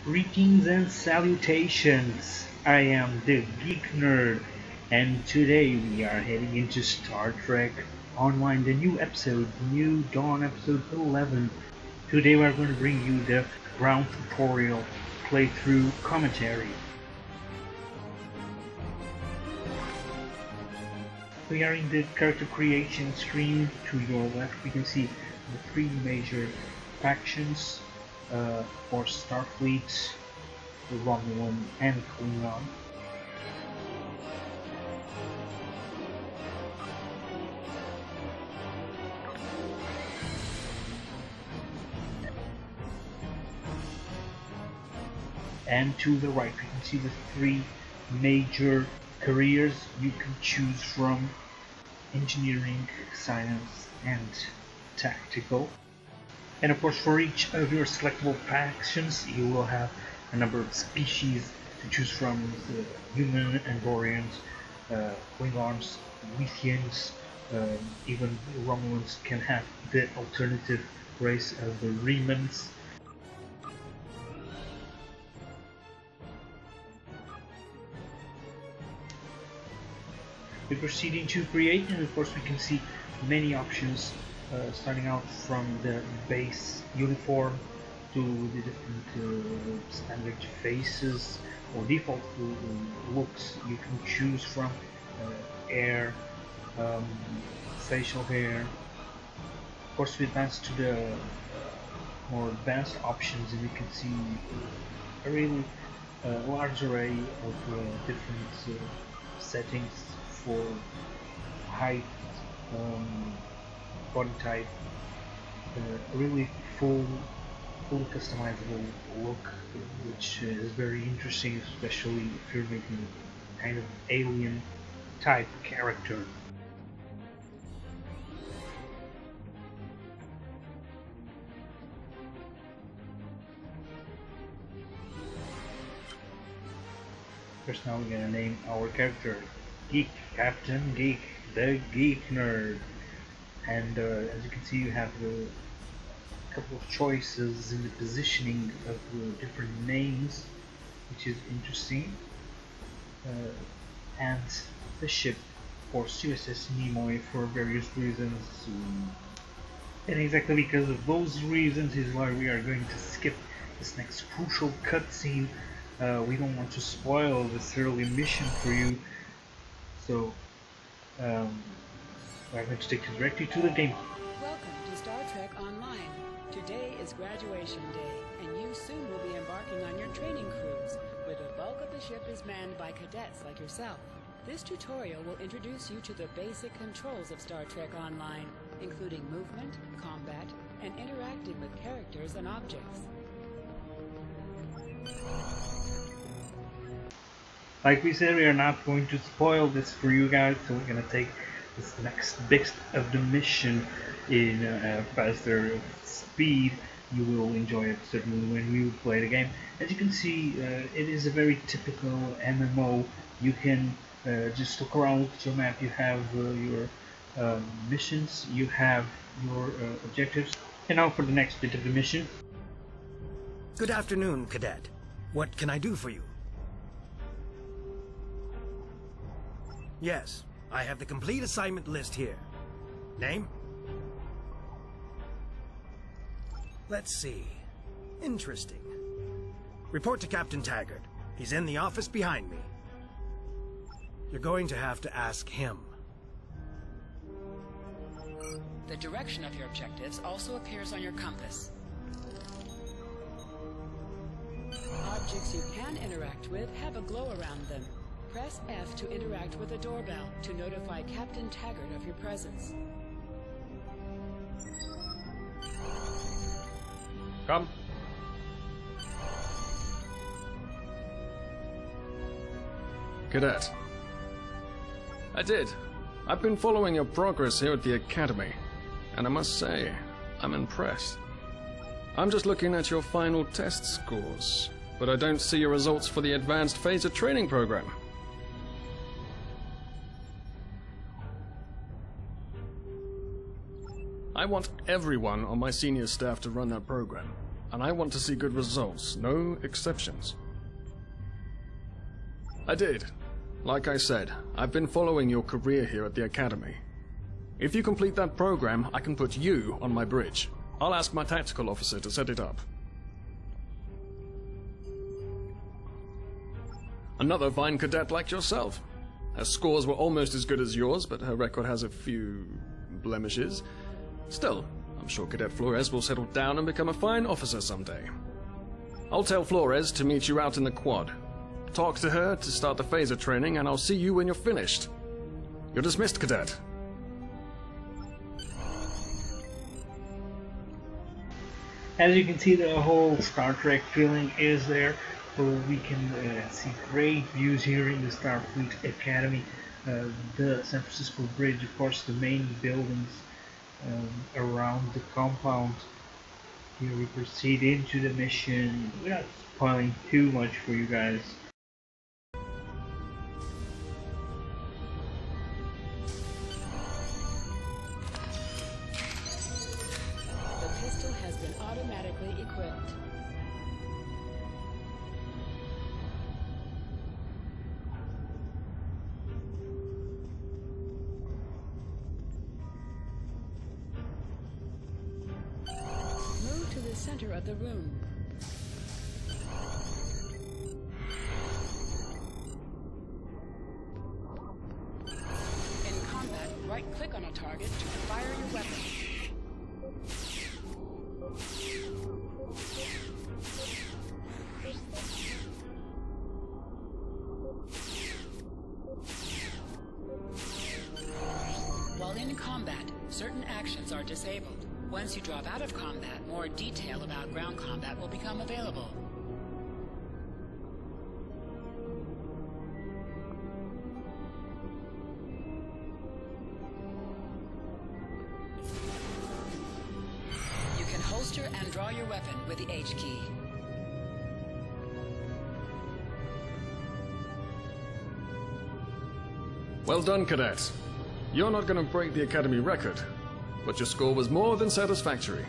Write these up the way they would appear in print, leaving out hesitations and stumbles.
Greetings and salutations. I am the Geek Nerd, and today we are heading into Star Trek Online, the new episode, New Dawn episode 11. Today we are going to bring you the ground tutorial playthrough commentary. We are in the character creation screen. To your left, we can see the three major factions for Starfleet, the Romulan and Klingon. And to the right, we can see the three major careers you can choose from: engineering, science, and tactical. And of course, for each of your selectable factions, you will have a number of species to choose from: the human, Angorians, Klingons, Letheans, even Romulans can have the alternative race of the Remans. We proceed into create, and of course we can see many options, starting out from the base uniform to the different standard faces or default looks you can choose from: hair, facial hair. Of course, we advance to the more advanced options, and we can see a really large array of different settings for height, body type, a really fully customizable look, which is very interesting, especially if you're making kind of alien type character. First, now we're gonna name our character Geek, Captain Geek, the Geek Nerd. And as you can see, you have a couple of choices in the positioning of the different names, which is interesting. And the ship, of course, USS Nimoy, for various reasons. And exactly because of those reasons is why we are going to skip this next crucial cutscene. We don't want to spoil this early mission for you, so I'm going to take you directly to the game. Welcome to Star Trek Online. Today is graduation day, and you soon will be embarking on your training cruise, where the bulk of the ship is manned by cadets like yourself. This tutorial will introduce you to the basic controls of Star Trek Online, including movement, combat, and interacting with characters and objects. Like we said, we are not going to spoil this for you guys, so we're going to take this next bit of the mission in faster speed. You will enjoy it certainly when you play the game. As you can see, it is a very typical MMO. You can just look around, look at your map. You have your missions, you have your objectives. And now for the next bit of the mission. Good afternoon, Cadet. What can I do for you? Yes, I have the complete assignment list here. Name? Let's see. Interesting. Report to Captain Taggart. He's in the office behind me. You're going to have to ask him. The direction of your objectives also appears on your compass. Objects you can interact with have a glow around them. Press F to interact with a doorbell to notify Captain Taggart of your presence. Come. Cadet. I did. I've been following your progress here at the Academy, and I must say, I'm impressed. I'm just looking at your final test scores, but I don't see your results for the Advanced Phaser Training Program. I want everyone on my senior staff to run that program. and I want to see good results, no exceptions. I did. Like I said, I've been following your career here at the Academy. If you complete that program, I can put you on my bridge. I'll ask my tactical officer to set it up. Another fine cadet like yourself. Her scores were almost as good as yours, but her record has a few blemishes. Still, I'm sure Cadet Flores will settle down and become a fine officer someday. I'll tell Flores to meet you out in the quad. Talk to her to start the phaser training, and I'll see you when you're finished. You're dismissed, Cadet. As you can see, the whole Star Trek feeling is there. So we can see great views here in the Starfleet Academy. The San Francisco Bridge, of course, the main buildings around the compound. Here we proceed into the mission without spoiling too much for you guys. The pistol has been automatically equipped. Move to the center of the room. In combat, right-click on a target to fire your weapon. While in combat, certain actions are disabled. Once you drop out of combat, more detail about ground combat will become available. You can holster and draw your weapon with the H key. Well done, Cadet. You're not going to break the Academy record, but your score was more than satisfactory.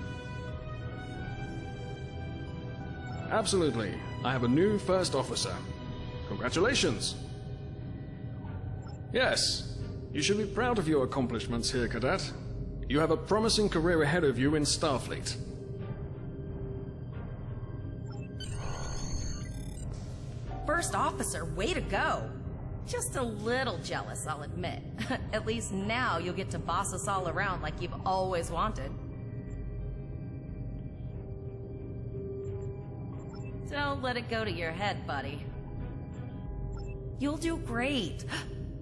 Absolutely. I have a new first officer. Congratulations. Yes, you should be proud of your accomplishments here, Cadet. You have a promising career ahead of you in Starfleet. First officer, way to go! Just a little jealous, I'll admit. At least now you'll get to boss us all around like you've always wanted. Don't let it go to your head, buddy. You'll do great.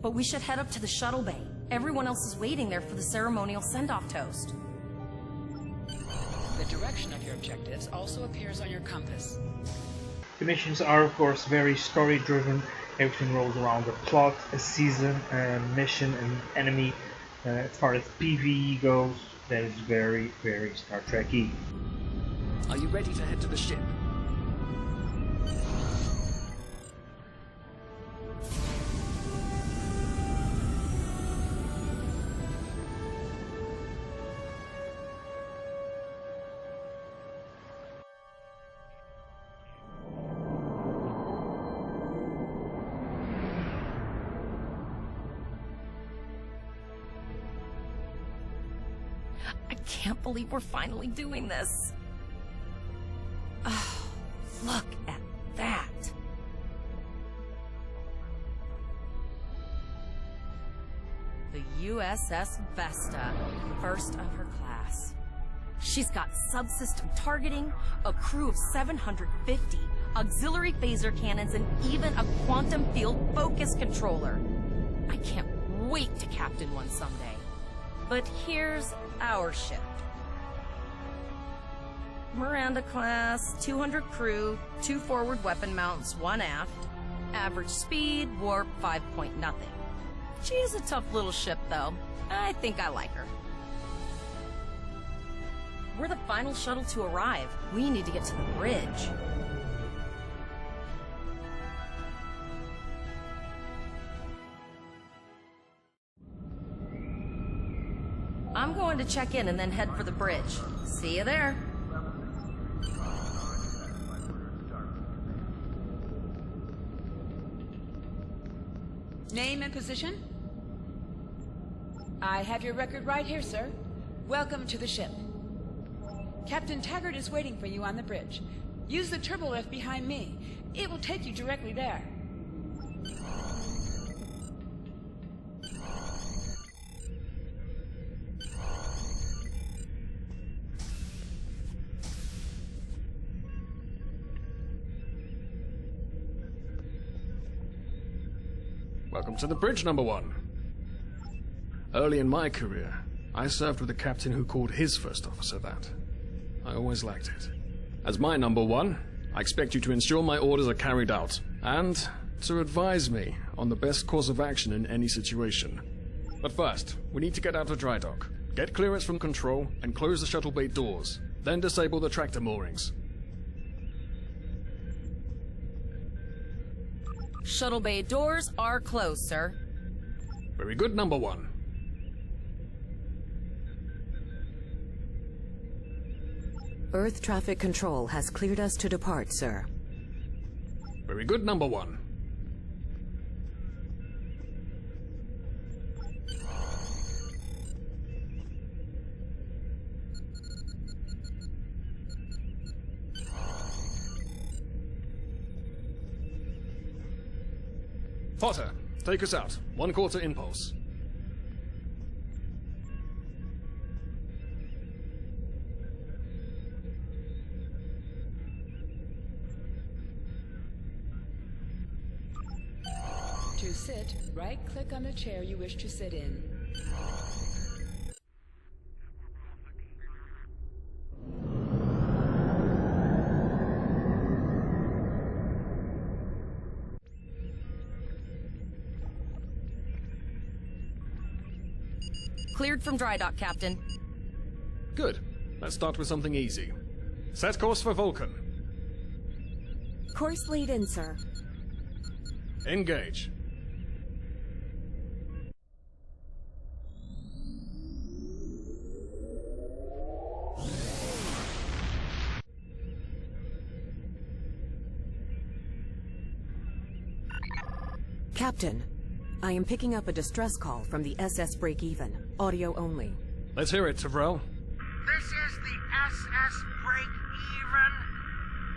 But we should head up to the shuttle bay. Everyone else is waiting there for the ceremonial send-off toast. The direction of your objectives also appears on your compass. The missions are, of course, very story-driven. Everything rolls around the plot, a season, a mission, an enemy. As far as PvE goes, that is very, very Star Trek-y. Are you ready to head to the ship? I can't believe we're finally doing this. Oh, look at that. The USS Vesta, first of her class. She's got subsystem targeting, a crew of 750, auxiliary phaser cannons, and even a quantum field focus controller. I can't wait to captain one someday. But here's our ship. Miranda class, 200 crew, 2 forward weapon mounts, 1 aft. Average speed, warp 5 point nothing. She is a tough little ship, though. I think I like her. We're the final shuttle to arrive. We need to get to the bridge. I'm going to check in and then head for the bridge. See you there. Name and position? I have your record right here, sir. Welcome to the ship. Captain Taggart is waiting for you on the bridge. Use the turbo lift behind me. It will take you directly there. Welcome to the bridge, number one. Early in my career, I served with a captain who called his first officer that. I always liked it. As my number one, I expect you to ensure my orders are carried out, and to advise me on the best course of action in any situation. But first, we need to get out of dry dock, get clearance from control, and close the shuttle bay doors, then disable the tractor moorings. Shuttle bay doors are closed, sir. Very good, number one. Earth traffic control has cleared us to depart, sir. Very good, number one. Potter, take us out. 1/4 impulse. To sit, right-click on the chair you wish to sit in. Cleared from dry dock, Captain. Good. Let's start with something easy. Set course for Vulcan. Course lead in, sir. Engage. Captain, I am picking up a distress call from the SS Break-Even. Audio only. Let's hear it, Tyrell. This is the SS Break-Even.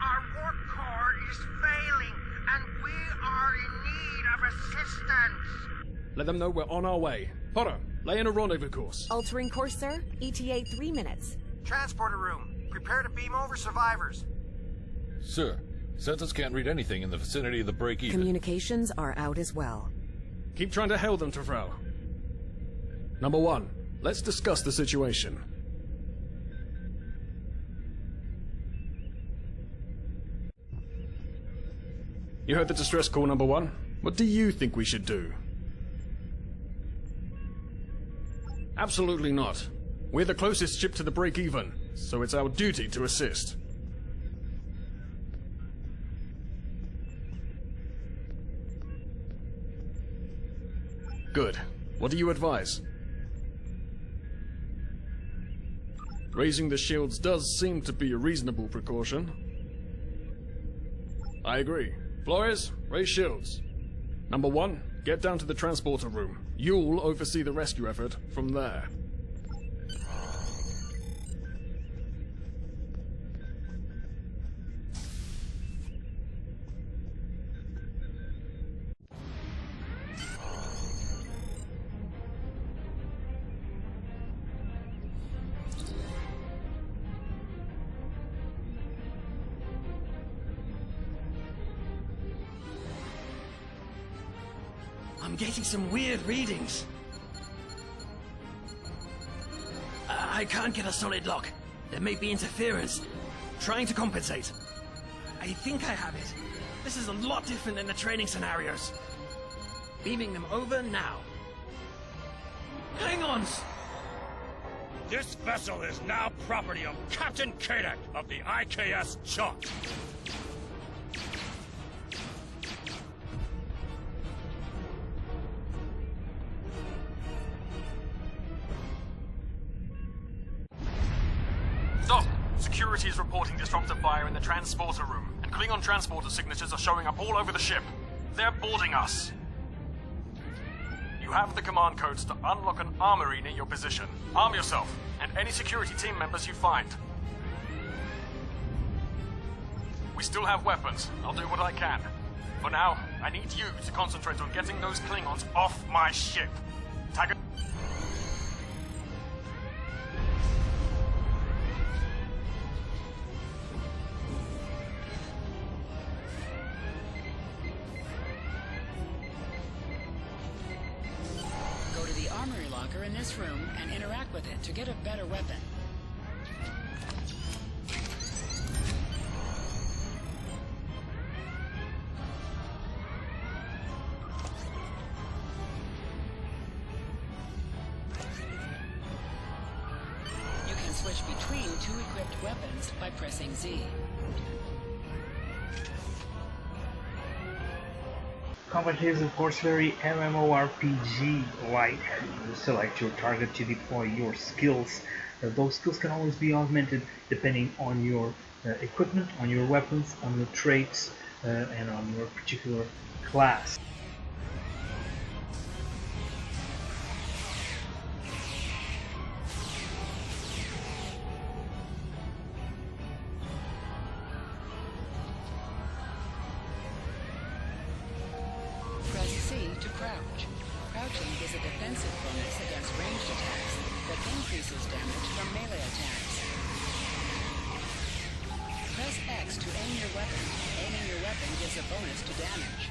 Our warp core is failing, and we are in need of assistance. Let them know we're on our way. Potter, lay in a rendezvous course. Altering course, sir. ETA 3 minutes. Transporter room. Prepare to beam over survivors. Sir, Census can't read anything in the vicinity of the break-even. Communications are out as well. Keep trying to hail them, Tyrell. Number one, let's discuss the situation. You heard the distress call, number one. What do you think we should do? Absolutely not. We're the closest ship to the break-even, so it's our duty to assist. Good. What do you advise? Raising the shields does seem to be a reasonable precaution. I agree. Flores, raise shields. Number one, get down to the transporter room. You'll oversee the rescue effort from there. I'm getting some weird readings. I can't get a solid lock. There may be interference. Trying to compensate. I think I have it. This is a lot different than the training scenarios. Beaming them over now. Hang on! This vessel is now property of Captain Kadek of the IKS Chalk. Stop! Security is reporting disruptor fire in the transporter room, and Klingon transporter signatures are showing up all over the ship. They're boarding us. You have the command codes to unlock an armory near your position. Arm yourself, and any security team members you find. We still have weapons. I'll do what I can. For now, I need you to concentrate on getting those Klingons off my ship. Taggart. Go to the armory locker in this room and interact with it to get a better weapon. Switch between two equipped weapons by pressing Z. Combat is of course very MMORPG-like. You select your target to deploy your skills. Those skills can always be augmented depending on your equipment, on your weapons, on your traits, and on your particular class. Press C to crouch. Crouching is a defensive bonus against ranged attacks that increases damage from melee attacks. Press X to aim your weapon. Aiming your weapon gives a bonus to damage.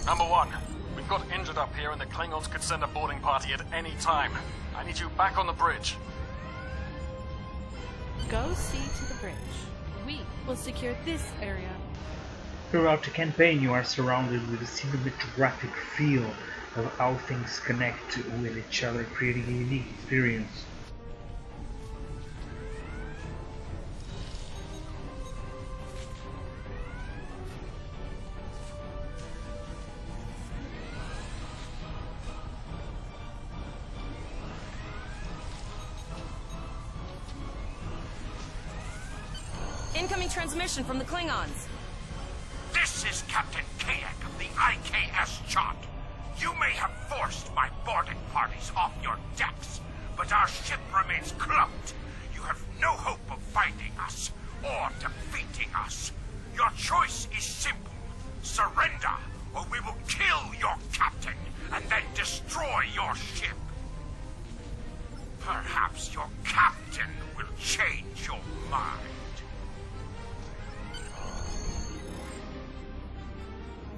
Number one, we've got injured up here and the Klingons could send a boarding party at any time. I need you back on the bridge. Go see to the bridge. We will secure this area. Throughout the campaign, you are surrounded with a cinematographic feel of how things connect with each other, creating a unique experience. Incoming transmission from the Klingons. This is Captain Kadek of the IKS Chart. You may have forced my boarding parties off your decks, but our ship remains cloaked. You have no hope of finding us or defeating us. Your choice is simple. Surrender, or we will kill your captain and then destroy your ship. Perhaps your captain will change your mind.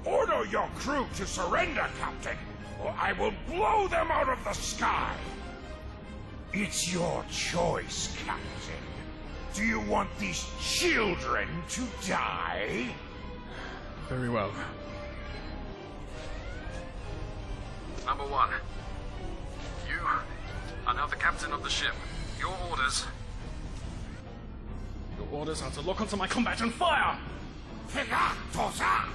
Order your crew to surrender, Captain, or I will blow them out of the sky. It's your choice, Captain. Do you want these children to die? Very well. Number one, you are now the captain of the ship. Your orders are to lock onto my combat and fire! Tosa!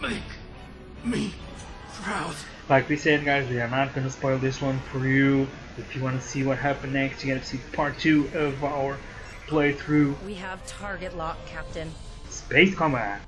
Make me proud. Like we said, guys, we are not going to spoil this one for you. If you want to see what happened next, you got to see part 2 of our playthrough. We have target lock, Captain. Space Combat.